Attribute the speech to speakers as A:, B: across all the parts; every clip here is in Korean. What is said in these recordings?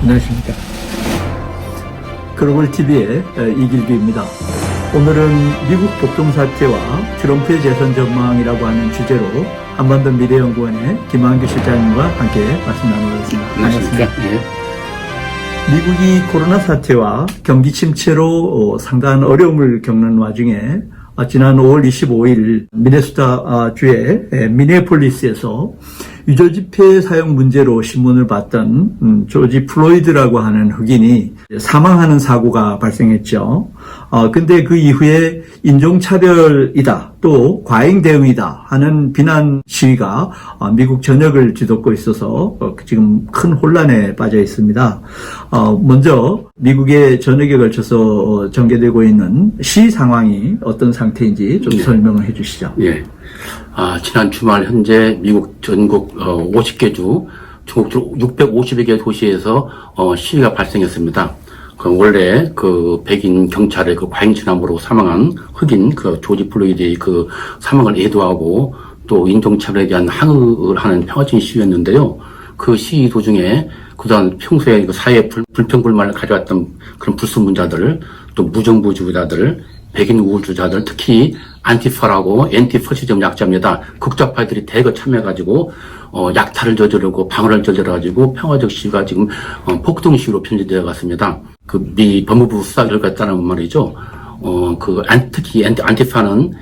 A: 안녕하십니까. 글로벌TV의 이길규입니다. 오늘은 미국 복종 사태와 트럼프의 재선 전망이라고 하는 주제로 한반도 미래연구원의 김한규 실장님과 함께 말씀 나누겠습니다.
B: 반갑습니다. 예.
A: 미국이 코로나 사태와 경기 침체로 상당한 어려움을 겪는 와중에 지난 5월 25일 미네소타 주의 미네폴리스에서 유조지폐 사용 문제로 신문을 봤던 조지 플로이드라고 하는 흑인이 사망하는 사고가 발생했죠. 근데 그 이후에 인종차별이다, 또 과잉 대응이다 하는 비난 시위가 미국 전역을 뒤덮고 있어서 지금 큰 혼란에 빠져 있습니다. 먼저 미국의 전역에 걸쳐서 전개되고 있는 시위 상황이 어떤 상태인지 좀 설명을 해 주시죠.
B: 예. 지난 주말 현재 미국 전국 50개 주, 전국 650여 개 도시에서 시위가 발생했습니다. 원래 백인 경찰의 과잉 진압으로 사망한 흑인 조지 플로이드의 사망을 애도하고 또 인종차별에 대한 항의를 하는 평화적인 시위였는데요. 그 시위 도중에 그동안 평소에 사회 불평불만을 가져왔던 그런 불순문자들, 또 무정부주의자들, 백인 우월주의자들, 특히 안티파라고 엔티퍼시즘 약자입니다. 극좌파들이 대거 참여해가지고 약탈을 저지르고 방어를 저질러가지고 평화적 시위가 지금 폭동 시위로 변질되어 갔습니다. 미 법무부 수사 결과에 따르면 말이죠. 특히 안티파는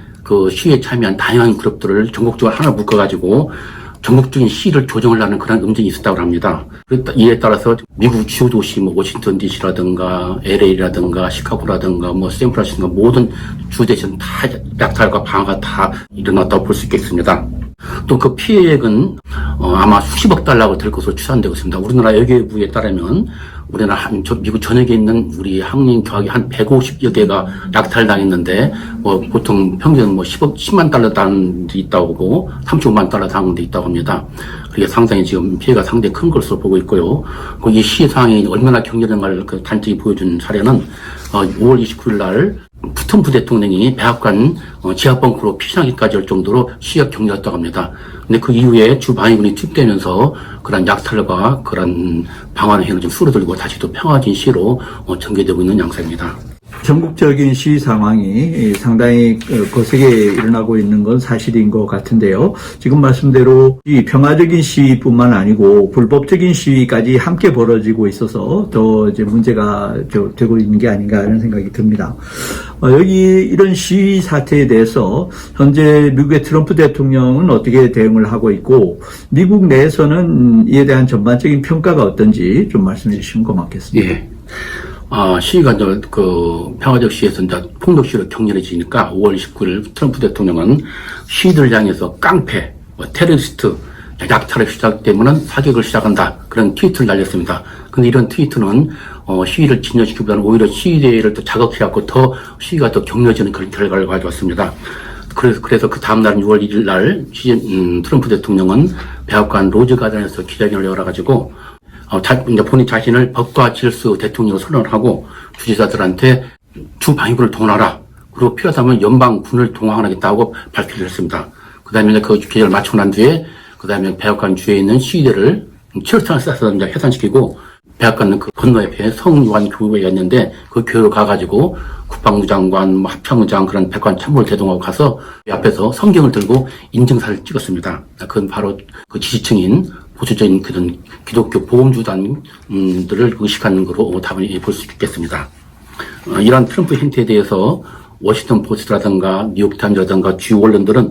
B: 시위에 참여한 다양한 그룹들을 전국적으로 하나 묶어가지고 전국적인 시위를 조정을 하는 그런 음정이 있었다고 합니다. 이에 따라서 미국 주요 도시 워싱턴 DC라든가 LA라든가 시카고라든가 샌프란시스코 모든 주 대신 다 약탈과 방어가 다 일어났다고 볼 수 있겠습니다. 또 그 피해액은 아마 수십억 달러가 될 것으로 추산되고 있습니다. 우리나라 여기부에 따르면 우리나라 미국 전역에 있는 우리 한인 교학이 한 150여 개가 약탈당했는데, 보통 평균 10만 달러 당한 데 있다고 하고, 35만 달러 당한 데 있다고 합니다. 그게 상당히 지금 피해가 상당히 큰 것으로 보고 있고요. 이 시위 상황이 얼마나 격렬한가를 단적이 보여준 사례는, 5월 29일 날, 트럼프 대통령이 백악관 지하벙커로 피신하기까지 할 정도로 시위가 격렬했다고 합니다. 근데 그 이후에 주 방위군이 투입되면서 그런 약탈과 그런 방어하는 행위를 좀 줄어들고 다시 또 평화적인 시위로 전개되고 있는 양상입니다.
A: 전국적인 시위 상황이 상당히 거세게 일어나고 있는 건 사실인 것 같은데요. 지금 말씀대로 이 평화적인 시위뿐만 아니고 불법적인 시위까지 함께 벌어지고 있어서 더 이제 문제가 되고 있는 게 아닌가 하는 생각이 듭니다. 여기 이런 시위 사태에 대해서 현재 미국의 트럼프 대통령은 어떻게 대응을 하고 있고 미국 내에서는 이에 대한 전반적인 평가가 어떤지 좀 말씀해 주시면 고맙겠습니다.
B: 예. 시위가 평화적 시위에서 폭력 시위로 격렬해지니까 5월 29일 트럼프 대통령은 시위들을 향해서 깡패, 테러리스트, 약탈의 시작되면은 사격을 시작한다. 그런 트위터를 날렸습니다. 근데 이런 트위터는 시위를 진정시키기보다는 오히려 시위대를 또 자극해갖고 더 시위가 더 격렬해지는 그런 결과를 가져왔습니다. 그래서 그 다음날 6월 1일 날 트럼프 대통령은 백악관 로즈 가든에서 기자회견을 열어가지고 이제 본인 자신을 법과 질서 대통령으로 선언을 하고 주지사들한테 주 방위군을 동원하라. 그리고 필요하다면 연방군을 동원하겠다고 발표를 했습니다. 그 다음에 그 기자를 마치고 난 뒤에 그 다음에 백악관 주위에 있는 시위대를 체류탄을 쏴서 이제 해산시키고 백악관은 그 건너 옆에 성요한 교회가 있는데 그 교회로 가가지고 국방부 장관, 합참의장 그런 백관 참모를 대동하고 가서 앞에서 성경을 들고 인증사를 찍었습니다. 그건 바로 그 지지층인 보수적인 그런 기독교 보험주단들을 의식하는 거로 답을 볼 수 있겠습니다. 이러한 트럼프 행태에 대해서 워싱턴 포스트라든가 뉴욕타임즈라든가 주요 언론들은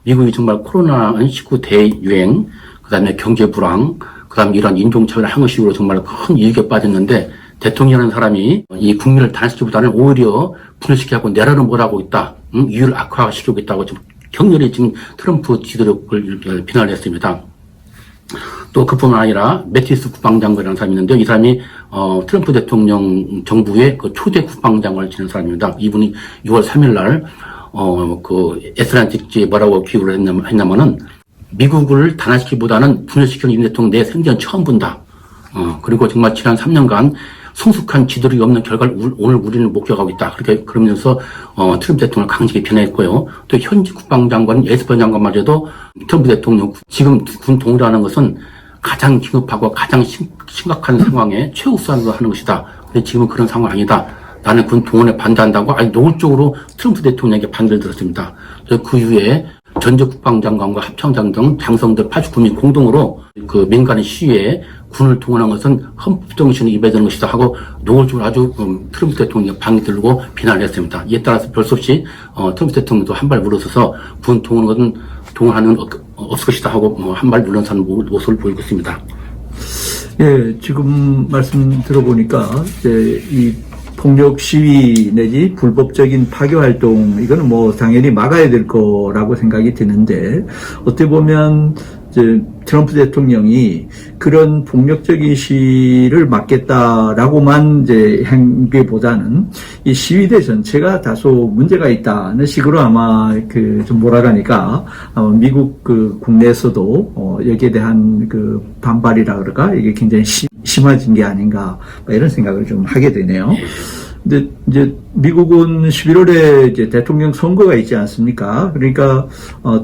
B: 미국이 정말 코로나19 대유행, 그 다음에 경제 불황, 그 다음에 이런 인종차별 항의식으로 정말 큰 이익에 빠졌는데 대통령이라는 사람이 이 국민을 단식보다는 오히려 분열시키고 내란을 못하고 있다, 이유를 악화시키고 있다고 지금 격렬히 지금 트럼프 지도력을 비난을 했습니다. 또 그뿐만 아니라 매티스 국방장관이라는 사람이 있는데 이 사람이 트럼프 대통령 정부의 그 초대 국방장관을 지낸 사람입니다. 이분이 6월 3일 날 그 애틀랜틱지에 뭐라고 기고를 했냐면은 미국을 단합시키기보다는 분열시키는 이 대통령 내 생전 처음 본다. 그리고 정말 지난 3년간 성숙한 지도력이 없는 결과를 오늘 우리는 목격하고 있다. 그렇게 그러면서 트럼프 대통령을 강하게 비난했고요. 또 현직 국방장관 에스퍼 장관마저도 트럼프 대통령 지금 군 동원하는 것은 가장 긴급하고 가장 심각한 상황에 최우선으로 하는 것이다. 근데 지금은 그런 상황 아니다. 나는 군 동원에 반대한다고 아주 노골적으로 트럼프 대통령에게 반대를 들었습니다. 그래서 그 이후에 전직 국방장관과 합참장 등 장성들 89명 공동으로 그 민간인 시위에 군을 동원한 것은 헌법 정신을 위배되는 것이다 하고 노골적으로 아주 트럼프 대통령에 방이 들고 비난을 했습니다. 이에 따라서 별 수 없이 트럼프 대통령도 한 발 물러서서 군 동원하는 없을 것이다 하고 한 발 물러서는 모습을 보이고 있습니다.
A: 예, 지금 말씀 들어보니까 이제 이 폭력 시위 내지 불법적인 파괴 활동 이거는 뭐 당연히 막아야 될 거라고 생각이 드는데 어떻게 보면 이제 트럼프 대통령이 그런 폭력적인 시위를 막겠다라고만 이제 행비보다는 이 시위대 전체가 다소 문제가 있다는 식으로 아마 좀 몰아가니까 아마 미국 국내에서도 여기에 대한 반발이라 그럴까 이게 굉장히 심해진 게 아닌가 이런 생각을 좀 하게 되네요. 근데 이제 미국은 11월에 이제 대통령 선거가 있지 않습니까? 그러니까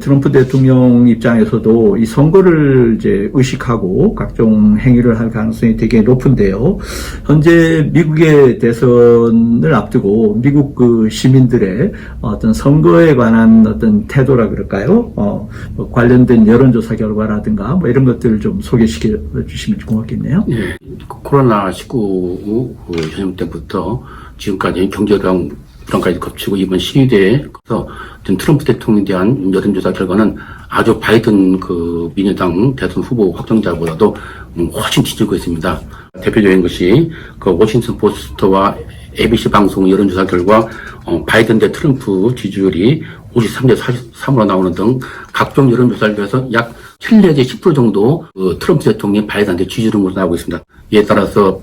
A: 트럼프 대통령 입장에서도 이 선거를 이제 의식하고 각종 행위를 할 가능성이 되게 높은데요. 현재 미국의 대선을 앞두고 미국 시민들의 어떤 선거에 관한 어떤 태도라 그럴까요? 뭐 관련된 여론조사 결과라든가 뭐 이런 것들을 좀 소개시켜 주시면 고맙겠네요.
B: 네, 코로나19 전염 때부터 지금까지 경제랑 불안까지 겹치고 이번 시위대에서 트럼프 대통령에 대한 여론조사 결과는 아주 바이든 민주당 대선 후보 확정자보다도 훨씬 뒤지고 있습니다. 대표적인 것이 워싱턴 포스트와 ABC 방송 여론조사 결과 바이든 대 트럼프 지지율이 53대 43으로 나오는 등 각종 여론조사를 비해서 약 7 내지 10% 정도 트럼프 대통령이 바이든한테 지지율로 나오고 있습니다. 이에 따라서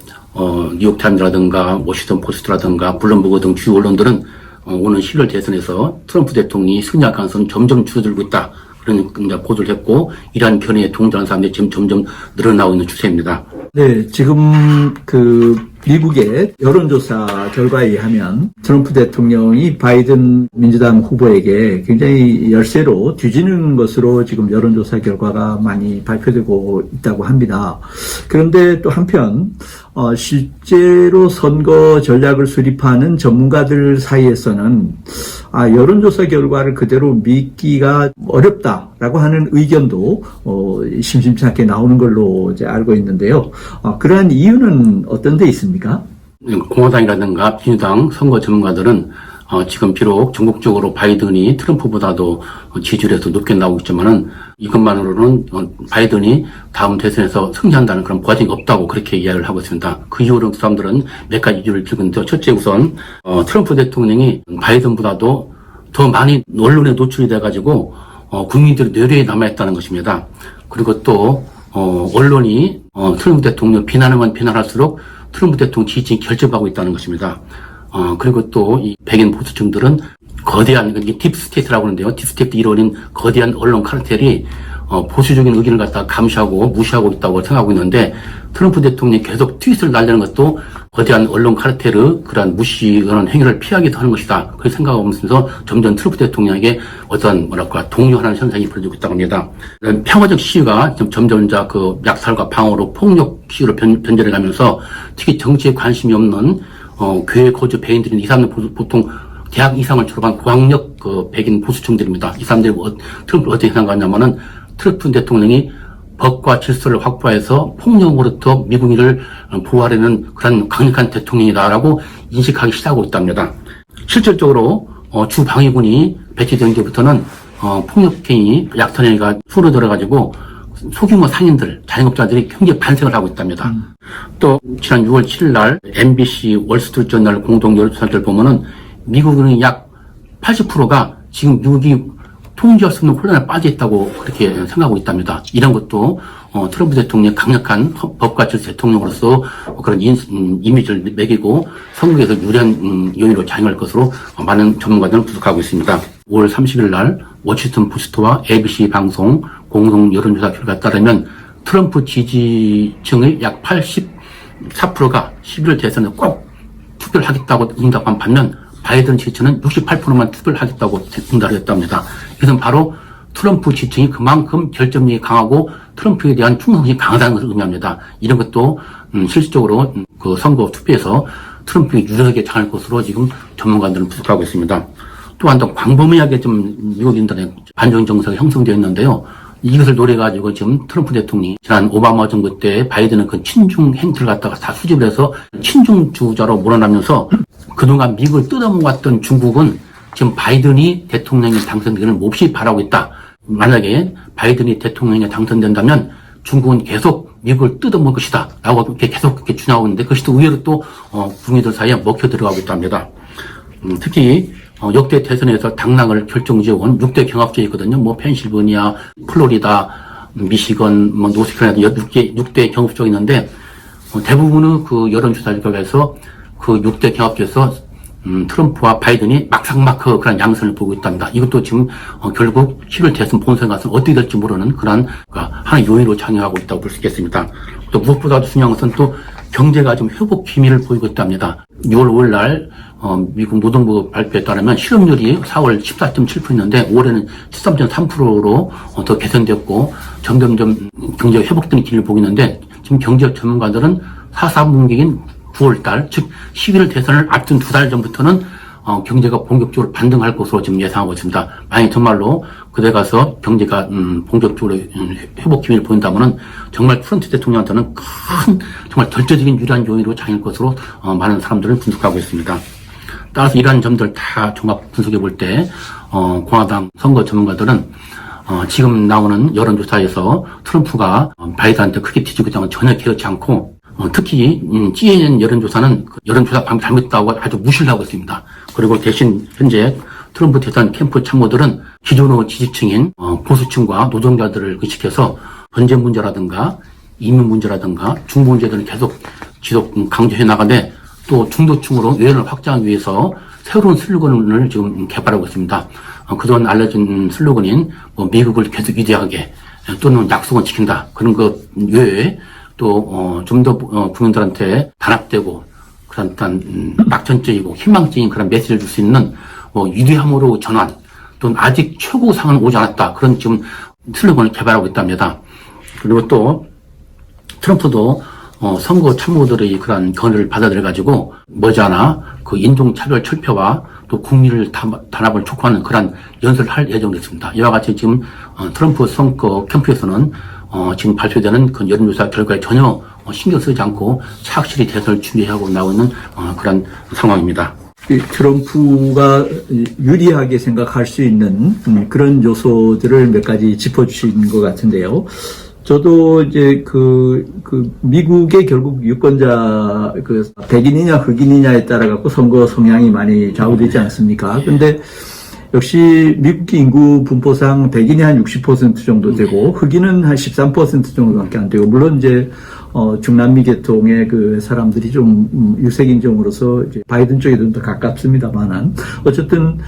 B: 뉴욕타임즈라든가 워싱턴 포스트라든가 블룸버그 등 주요 언론들은 오는 11월 대선에서 트럼프 대통령이 승리할 가능성은 점점 줄어들고 있다. 그런 보도를 했고 이러한 견해에 동조하는 사람들이 지금 점점 늘어나고 있는 추세입니다.
A: 네, 지금 미국의 여론조사 결과에 의하면 트럼프 대통령이 바이든 민주당 후보에게 굉장히 열세로 뒤지는 것으로 지금 여론조사 결과가 많이 발표되고 있다고 합니다. 그런데 또 한편 실제로 선거 전략을 수립하는 전문가들 사이에서는 여론조사 결과를 그대로 믿기가 어렵다라고 하는 의견도 심심치 않게 나오는 걸로 이제 알고 있는데요. 그러한 이유는 어떤 데 있습니까?
B: 공화당이라든가 민주당 선거 전문가들은 지금 비록 전국적으로 바이든이 트럼프보다도 지지율에서 높게 나오고 있지만은 이것만으로는 바이든이 다음 대선에서 승리한다는 그런 보장이 없다고 그렇게 이야기를 하고 있습니다. 그 이유로 그 사람들은 몇 가지 이유를 들고 있는데 첫째 우선 트럼프 대통령이 바이든보다도 더 많이 언론에 노출이 돼가지고 국민들의 뇌리에 남아있다는 것입니다. 그리고 또 언론이 트럼프 대통령 비난하면 비난할수록 트럼프 대통령 지지층이 결집하고 있다는 것입니다. 그리고 또 이 백인 보수층들은 거대한 이게 딥스테이트라고 하는데요. 딥스테이트 일원인 거대한 언론 카르텔이 보수적인 의견을 갖다가 감시하고 무시하고 있다고 생각하고 있는데 트럼프 대통령이 계속 트윗을 날리는 것도 거대한 언론 카르텔의 그러한 무시 그런 행위를 피하기도 하는 것이다. 그렇게 생각하면서 점점 트럼프 대통령에게 어떤 동요하는 현상이 벌어지고 있다고 합니다. 평화적 시위가 점점 약살과 방어로 폭력 시위로 변절해 가면서 특히 정치에 관심이 없는 교회 거주 백인들인 이 사람들 보통 대학 이상을 졸업한 고학력 백인 보수층들입니다. 이 사람들이 트럼프를 어떻게 생각하냐면은 트럼프 대통령이 법과 질서를 확보해서 폭력으로부터 미국인을 보호하려는 그런 강력한 대통령이다라고 인식하기 시작하고 있답니다. 실질적으로 주 방위군이 배치된 뒤부터는 폭력행위, 약탈행위가 줄어들어가지고 소규모 상인들, 자영업자들이 굉장히 반성을 하고 있답니다. 또 지난 6월 7일 날 MBC 월스트리트저널 공동 여론조사를 보면은 미국은 약 80%가 지금 미국이 통제할 수 없는 혼란에 빠져 있다고 그렇게 생각하고 있답니다. 이런 것도 트럼프 대통령의 강력한 법과 질서 대통령으로서 그런 이미지를 매기고 선거에서 유리한 요인으로 작용할 것으로 많은 전문가들은 분석하고 있습니다. 5월 30일 날 워싱턴 포스트와 ABC 방송 공동 여론조사 결과에 따르면 트럼프 지지층의 약 84%가 11월 대선에 꼭 투표를 하겠다고 응답한 반면 바이든 지지층은 68%만 투표를 하겠다고 응답을 했답니다. 이것은 바로 트럼프 지지층이 그만큼 결정력이 강하고 트럼프에 대한 충성심이 강하다는 것을 의미합니다. 이런 것도 실질적으로 그 선거 투표에서 트럼프에 유리하게 당할 것으로 지금 전문가들은 분석하고 있습니다. 또한 더 광범위하게 좀 미국인들의 반중 정서가 형성되어 있는데요. 이것을 노려가지고 지금 트럼프 대통령이 지난 오바마 정부 때 바이든은 그 친중 행태를 갖다가 다 수집을 해서 친중주자로 몰아나면서 그동안 미국을 뜯어모았던 중국은 지금 바이든이 대통령이 당선되기를 몹시 바라고 있다. 만약에 바이든이 대통령에 당선된다면 중국은 계속 미국을 뜯어먹을 것이다. 라고 이렇게 계속 그렇게 주장하고 있는데 그것이 또 의외로 또 국민들 사이에 먹혀 들어가고 있답니다. 특히 역대 대선에서 당락을 결정지어온 6대 경합지가 있거든요. 뭐 펜실베니아, 플로리다, 미시건, 뭐 노스캐롤라이나 6대 경합지가 있는데 대부분의 그 여론조사 결과에서 그 6대 경합지에서 트럼프와 바이든이 막상막 그런 양선을 보고 있답니다. 이것도 지금 결국 7월 대선 본선에 가서 어떻게 될지 모르는 그런 하나의 요인으로 작용하고 있다고 볼 수 있겠습니다. 또 무엇보다도 중요한 것은 또 경제가 좀 회복 기미를 보이고 있답니다. 6월 5일 날 미국 노동부 발표에 따르면 실업률이 4월 14.7%인데 올해는 13.3%로 더 개선됐고 점점점 경제가 회복되는 길을 보고 있는데 지금 경제 전문가들은 4분기인 9월달, 즉 11월 대선을 앞둔 2달 전부터는 경제가 본격적으로 반등할 것으로 지금 예상하고 있습니다. 만약 정말로 그때 가서 경제가 본격적으로 회복 기미를 보인다면은 정말 트럼프 대통령한테는 큰 정말 결정적인 유리한 요인으로 작용할 것으로 많은 사람들을 분석하고 있습니다. 따라서 이러한 점들 다 종합 분석해 볼 때 공화당 선거 전문가들은 지금 나오는 여론조사에서 트럼프가 바이든한테 크게 뒤지고 있다는 건 전혀 그렇지 않고 특히 CNN 여론조사는 여론조사 방법 잘못했다고 아주 무시를 하고 있습니다. 그리고 대신 현재 트럼프 대선 캠프 참모들은 기존의 지지층인 보수층과 노동자들을 의식해서 전쟁 문제라든가 이민 문제라든가 중부 문제들은 지속 강조해 나가는데 또 중도층으로 여론을 확장하기 위해서 새로운 슬로건을 지금 개발하고 있습니다. 그동안 알려진 슬로건인 미국을 계속 위대하게 또는 약속은 지킨다. 그런 것 외에 또 좀 더 국민들한테 단합되고 그런 낙천적이고 희망적인 그런 메시지를 줄 수 있는 위대함으로 전환 또는 아직 최고상은 오지 않았다. 그런 지금 슬로건을 개발하고 있답니다. 그리고 또 트럼프도 선거 참모들의 그런 견해를 받아들여가지고 머지않아 그 인종차별 철폐와 또 국민을 단합을 촉구하는 그런 연설을 할 예정이 있습니다. 이와 같이 지금 트럼프 선거 캠프에서는 지금 발표되는 그 여론조사 결과에 전혀 신경 쓰지 않고 착실히 대선을 준비하고 나오고 있는 그런 상황입니다.
A: 트럼프가 유리하게 생각할 수 있는 그런 요소들을 몇 가지 짚어주신 것 같은데요. 저도 이제 미국의 결국 유권자 백인이냐 흑인이냐에 따라 갖고 선거 성향이 많이 좌우되지 않습니까? 근데 역시 미국 인구 분포상 백인이 한 60% 정도 되고 흑인은 한 13% 정도밖에 안 되고 물론 이제 중남미 계통의 그 사람들이 좀 유색인종으로서 이제 바이든 쪽에 좀 더 가깝습니다만은 어쨌든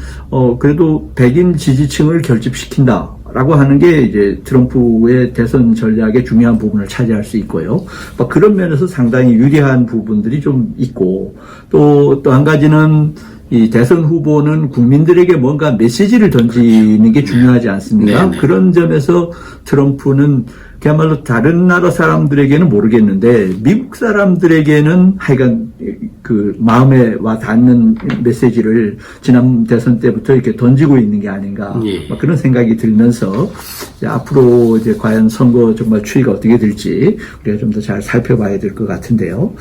A: 그래도 백인 지지층을 결집시킨다라고 하는 게 이제 트럼프의 대선 전략의 중요한 부분을 차지할 수 있고요. 그런 면에서 상당히 유리한 부분들이 좀 있고 또 한 가지는 이 대선 후보는 국민들에게 뭔가 메시지를 던지는 게 중요하지 않습니까?
B: 네.
A: 그런 점에서 트럼프는 그야말로 다른 나라 사람들에게는 모르겠는데 미국 사람들에게는 하여간 그 마음에 와 닿는 메시지를 지난 대선 때부터 이렇게 던지고 있는 게 아닌가 그런 생각이 들면서 이제 앞으로 이제 과연 선거 정말 추이가 어떻게 될지 우리가 좀 더 잘 살펴봐야 될 것 같은데요.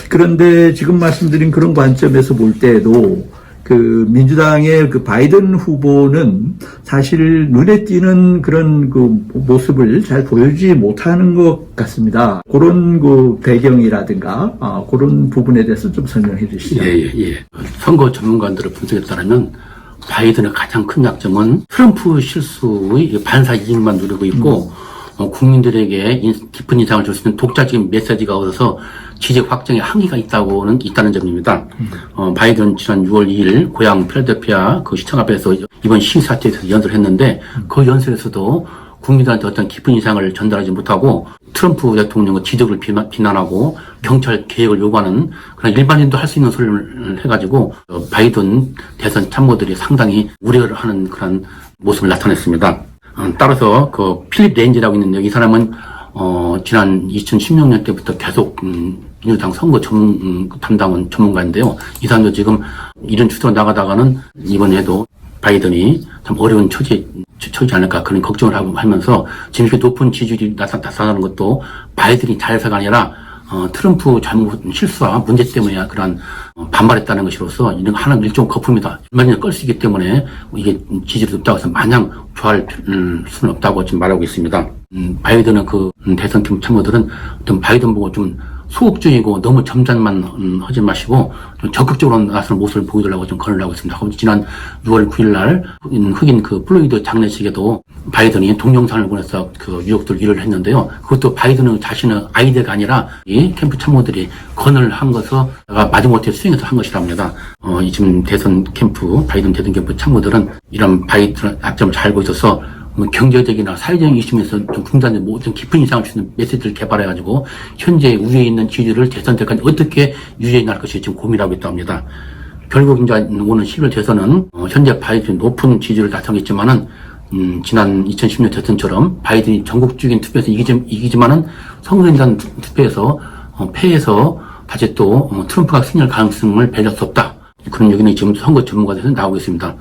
A: 그런데 지금 말씀드린 그런 관점에서 볼 때에도 그 민주당의 그 바이든 후보는 사실 눈에 띄는 그런 그 모습을 잘 보여주지 못하는 것 같습니다. 그런 그 배경이라든가 그런 부분에 대해서 좀 설명해 주시죠.
B: 예. 선거 전문가들의 분석에 따르면 바이든의 가장 큰 약점은 트럼프 실수의 반사 이익만 누리고 있고 국민들에게 깊은 인상을 줄 수 있는 독자적인 메시지가 없어서 지지 확정에 한계가 있다는 점입니다. 바이든 지난 6월 2일 고향 필라델피아 그 시청 앞에서 이번 시위 사태에서 연설을 했는데 그 연설에서도 국민들한테 어떤 깊은 인상을 전달하지 못하고 트럼프 대통령의 지적을 비난하고 경찰 개혁을 요구하는 그런 일반인도 할 수 있는 소리를 해가지고 바이든 대선 참모들이 상당히 우려를 하는 그런 모습을 나타냈습니다. 따라서 그 필립 레인지라고 있는데 이 사람은 지난 2016년 때부터 계속 민주당 선거 담당은 전문가인데요. 이 사람도 지금 이런 추세로 나가다가는 이번에도 바이든이 참 어려운 처지지 않을까 그런 걱정을 하면서 지금 이렇게 높은 지지율이 나타나는 것도 바이든이 잘해서가 아니라 트럼프 잘못 실수와 문제 때문에 그런 반발했다는 것으로서 이런 하나는 일종 거품이다. 일반인을 끌 수 있기 때문에 이게 지지율이 높다고 해서 마냥 좋아할 수는 없다고 지금 말하고 있습니다. 바이든은 그 대선 팀 참모들은 어떤 바이든 보고 좀 소극적이고 너무 점잖만 하지 마시고 좀 적극적으로 나서는 모습을 보여주려고 좀 거론하고 있습니다. 지난 6월 9일 날 흑인 그 플로이드 장례식에도 바이든이 동영상을 보내서 그 유족들 위로를 했는데요. 그것도 바이든은 자신의 아이디어가 아니라 이 캠프 참모들이 건을 한 것을 마지못해 수행해서 한 것이랍니다. 이 지금 바이든 대선 캠프 참모들은 이런 바이든의 약점을 잘 알고 있어서 경제적이나 사회적인 이슈에서 좀 국민들한테 모든 깊은 인상을 주는 메시지를 개발해가지고 현재 우위에 있는 지지율을 대선 때까지 어떻게 유지해 나갈 것이 지금 고민하고 있다고 합니다. 결국 이제 오는 10월 대선은 현재 바이든이 높은 지지율을 달성했지만은 지난 2010년 대선처럼 바이든이 전국적인 투표에서 이기지만은 선거인단 투표에서 패해서 다시 또 트럼프가 승리할 가능성을 배제할 수 없다. 그런 얘기는 지금 선거 전문가들에서 나오고 있습니다.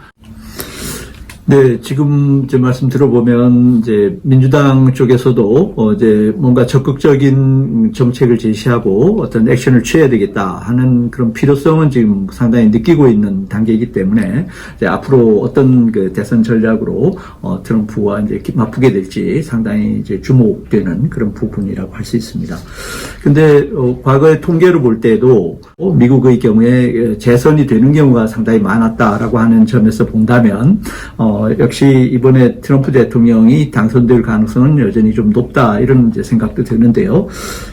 A: 네, 지금 제 말씀 들어보면 이제 민주당 쪽에서도 이제 뭔가 적극적인 정책을 제시하고 어떤 액션을 취해야 되겠다 하는 그런 필요성은 지금 상당히 느끼고 있는 단계이기 때문에 이제 앞으로 어떤 그 대선 전략으로 트럼프와 이제 맞붙게 될지 상당히 이제 주목되는 그런 부분이라고 할 수 있습니다. 근데 과거의 통계를 볼 때도 미국의 경우에 재선이 되는 경우가 상당히 많았다라고 하는 점에서 본다면 역시 이번에 트럼프 대통령이 당선될 가능성은 여전히 좀 높다 이런 이제 생각도 드는데요.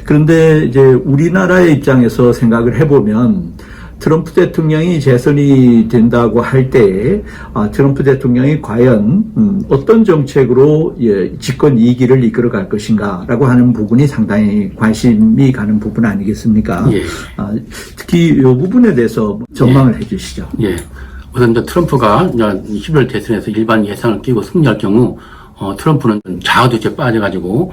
A: 그런데 이제 우리나라의 입장에서 생각을 해보면 트럼프 대통령이 재선이 된다고 할 때 트럼프 대통령이 과연 어떤 정책으로 집권 2기를 이끌어갈 것인가라고 하는 부분이 상당히 관심이 가는 부분 아니겠습니까?
B: 예.
A: 특히 이 부분에 대해서 전망을 해주시죠.
B: 예. 우선 이제 트럼프가 11월 대선에서 일반 예상을 끼고 승리할 경우 트럼프는 자아도취에 빠져가지고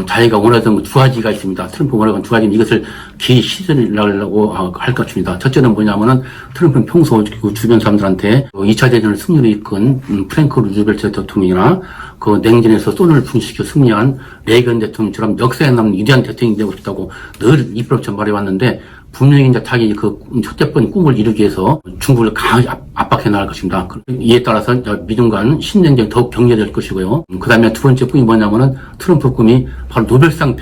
B: 자기가 원하던 두 가지가 있습니다. 트럼프 원하던 두 가지는 이것을 기회 실현하려고 할 것입니다. 첫째는 뭐냐면은 트럼프는 평소 그 주변 사람들한테 2차 대전을 승리로 이끈 프랭크 루즈벨트 대통령이나 그 냉전에서 소련을 분시켜 승리한 레이건 대통령처럼 역사에 남는 위대한 대통령이 되고 싶다고 늘 입으로처럼 말해왔는데 분명히 이제 자기 그 첫째번 꿈을 이루기 위해서 중국을 강하게 압박해 나갈 것입니다. 이에 따라서 미중 간 신냉전이 더욱 격렬해질 것이고요. 그 다음에 두 번째 꿈이 뭐냐면은 트럼프 꿈이 바로 노벨상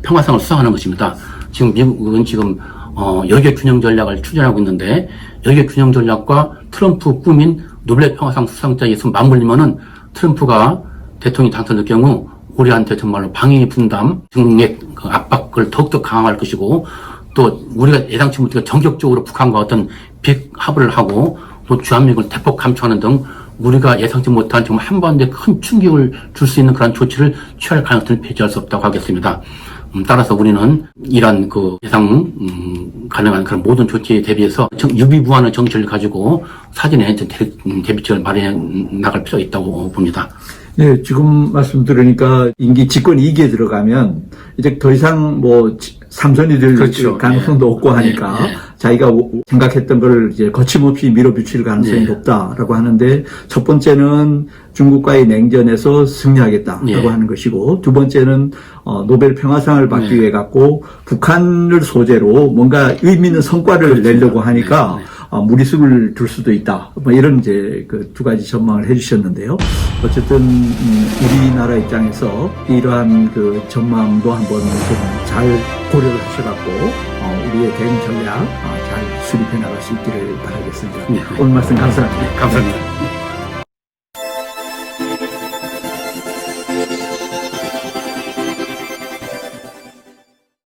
B: 평화상을 수상하는 것입니다. 지금 미국은 지금 역의 균형 전략을 추진하고 있는데 역의 균형 전략과 트럼프 꿈인 노벨 평화상 수상자에 서 맞물리면은 트럼프가 대통령이 당선될 경우 우리한테 정말로 방위 분담 등의 그 압박을 더욱더 강화할 것이고 또 우리가 예상치 못하게 전격적으로 북한과 어떤 비합을 하고 또 주한미군을 대폭 감축하는 등 우리가 예상치 못한 정말 한반도에 큰 충격을 줄 수 있는 그런 조치를 취할 가능성을 배제할 수 없다고 하겠습니다. 따라서 우리는 이런 그 예상 가능한 그런 모든 조치에 대비해서 유비무환의 정치를 가지고 사전에 대비책을 마련해 나갈 필요가 있다고 봅니다.
A: 네, 지금 말씀 들으니까 임기 집권 2기에 들어가면 이제 더 이상 뭐 3선이 될
B: 그렇죠.
A: 가능성도 없고 하니까 자기가 생각했던 걸 이제 거침없이 밀어붙일 가능성이 높다라고 하는데 첫 번째는 중국과의 냉전에서 승리하겠다라고 하는 것이고 두 번째는 노벨 평화상을 받기 위해 갖고 북한을 소재로 뭔가 의미 있는 성과를 내려고 하니까 무리수를 둘 수도 있다. 뭐 이런 이제 그 두 가지 전망을 해주셨는데요. 어쨌든 우리나라 입장에서 이러한 그 전망도 한번 좀 잘 고려를 하셔갖고 우리의 대응 전략 잘 수립해 나갈 수 있기를 바라겠습니다. 오늘 말씀 감사합니다.
B: 감사합니다.